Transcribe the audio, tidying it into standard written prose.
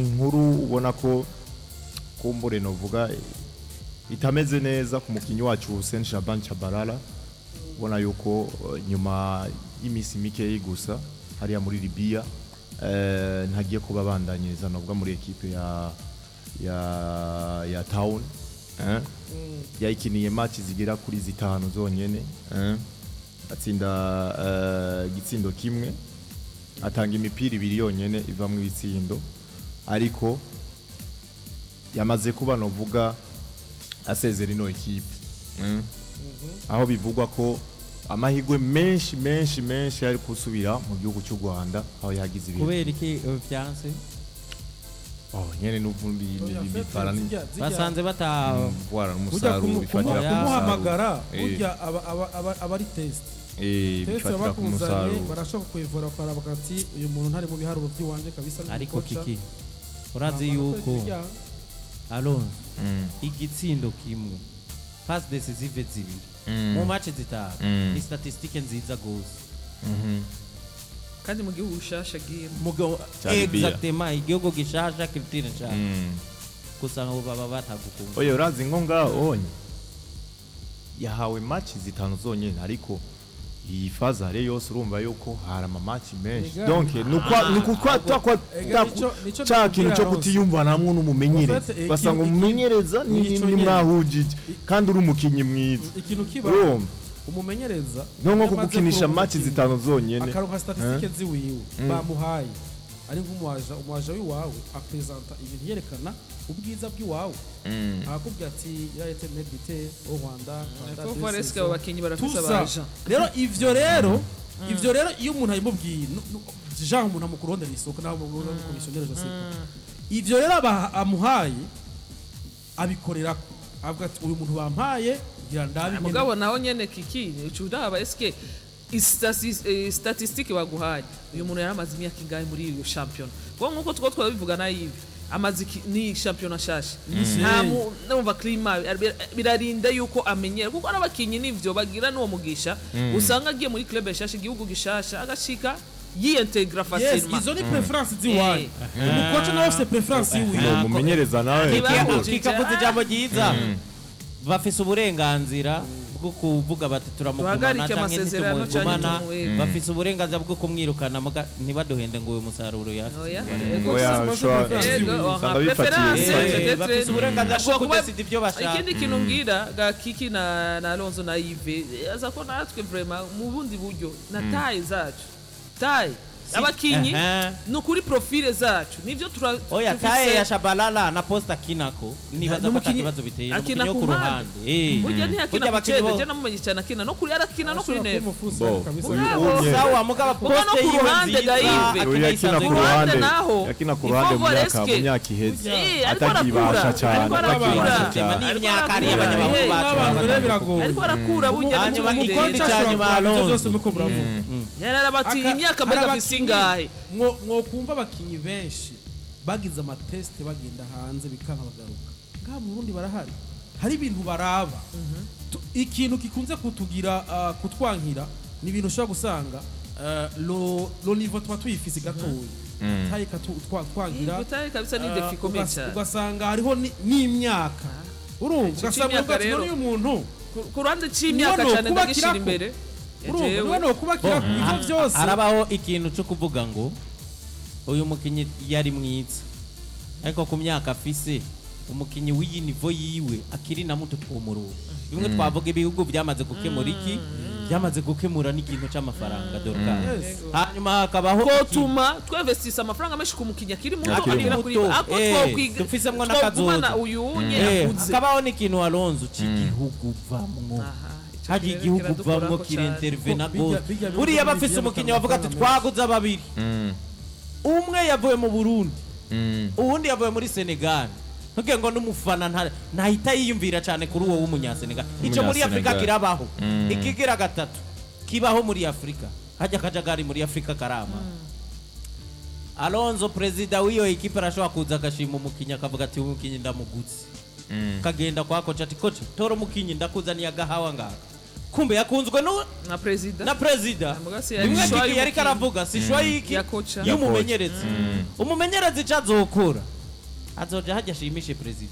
inkuru ubona ko kumbure novuga itameze neza ku mukinyi wacu Hussein Shabani Chabalala ubona yuko nyuma y'imisi mike gusa hariya muri Libya ntagiye kuba bandanyiriza novuga muri equipe ya Town yayikiniye match zigera kuri zitanu zonyene atsinda gitsindo kimwe atanga imipira ibiri yonyene iva mu bitsindo ariko yamaze kuba novuga asezera ino equipe aho bivugwa ko amahigwe menshi ari kusubira mu gihugu cy'u Rwanda aho yagize ibintu kubera iki byanse nyene n'uvumbi bifara ni basanze bwara umusaruro bifatira kumuhamagara burya abari test bifatira ku musaruro barashaka kwivura kwa bakati uyu muntu ntari mu biharuro by'iwanje kabisa ariko kiki urazi yuko Alon igitsindo kimwe pass decisive zibiri mu match zitanu ni statistique nziza gose kandi mu gihugu ushasha giye exactement igihugu gishasha culture nshasha kusanga baba batagukunda oyo urazi ngo onye yahawe match zitanu zonyene ariko iyi fazare yose urumva yuko hari match menshi donc cha kintu cyo kutiyumva namwe n'umumenyereza basanga umumenyereza ni mwahujije kandi uri umukinyi mwiza ikintu kiba umumenyereza nko gukinisha match zitanu zonyene akaruka statistique ziwiwe bamuhaye ari umuwaje wiwawe apresenta ibintu yerekana ubwiza bw'iwawe akubwira ati yarete medite au Rwanda ko fareska abakinyi barafisa abaja rero ivyo rero iyo umuntu ayimubwiye Jean umuntu amukurondera isoko naho mu komisiyoneri je sais ivyo rero amuhaye abikorera avuga ati uyu muntu bampaye ngira ndabi mugabo naho nyene kiki ucudaba eske statistique baguhaye uyu muntu yaramaze imyaka ingahe muri iyo champion ngo nkuko twabivuga na yivi amazi ni champion shasha numva klima birarinda yuko amenyera kuko arabakinyi nivyo bagira no mugisha usanga agiye muri club shasha igihugu gishasha agashika yintegra facilement izo ni preference ziwaye umukocha nawe afite preference yiwe umumenyereza nawe kikavuze jambo giza bafise uburenganzira bwo kuvuga bati turamugumana cyangwa tumugumana bafise uburenganzira bwo kumwirukana ntibaduhende ngo uyu musaruro yacu bafise uburenganzira bwo kudesida ibyo bashaka ikindi kintu ngira ga Kiki na Alonso na Yves aza ko natwe vraiment mu bundi buryo na taille zacu taille abakinyi no kuri profile zacu nivyo oya taye ya Shabalala na posta kinako nibaza ko takibazo biteye no ku ruhande burya ntiyakina bakende je namumenye cyane akina no kuri arakina no kuri nef sawa mugaba poste yiwe Yves yakina ku ruhande mu myaka iheze atakibasha cyane n'imyaka ari y'abanyamakuru bacu ariko arakura burya hanyuma ikindi cyane byose muko muravuga yarabati imyaka bagafise ingahe mwo kumva abakinyi benshi bagize amateste bagenda hanze bikanka bagaruka ngaha mu Burundi barahari hari ibintu baraba ikintu kikunze kutugira kutwankira ni ibintu ushobora gusanga lo niveau twa tuyifise gatoya tayi twankira tayi kabisa ni defi komeza ugasanga hariho n'imyaka urumva ugasanga uyu muntu ku ruhande c'imyaka cyane ndagishira imbere urumva kubakira ivyo byose arabaho ikintu cyo kuvuga ngo uyu mukinyi yari mwiza ariko ku myaka afise umukinyi w'iyi nivo yiwe akiri na muto twomuru bimwe twavuga ibihugu byamaze gukemura iki byamaze gukemura n'ikintu cy'amafaranga dorka hanyuma hakabaho ko tuma twevestisa amafaranga menshi ku mukinyi akiri muto akira kuri ako twokwiga dufisemwe n'akazoza uyu unye hakabaho n'ikintu Alonso cy'igihugu vamwo haji igihugu vamwo kirintervena gose buriya bafise umukinyi bavuga ati twaguza babiri umwe yavuye mu Burundi uwundi yavuye muri Senegal ntuge ngo n'umufana ntahita yiyumvira cyane kuri uwo w'umunyasenegal icyo muri Afrika kirabaho ikigira gatatu kibaho muri Afrika hajya kajagari muri Afrika karama Alonso president w'iyo equipe arashobora kuza agashima umukinyi akavuga ati umukinyi ndamugutse kagenda kwa kocha ati kocha toro mukinyi ndakuzaniye agahawa ngaka kumbe yakunzwe na president na president Mugasi rimwe shwa kiki yari karavuga si shwa yiki ya kocha y'umumenyerezi umumenyerezi cazokora azoja hajya ashimishe president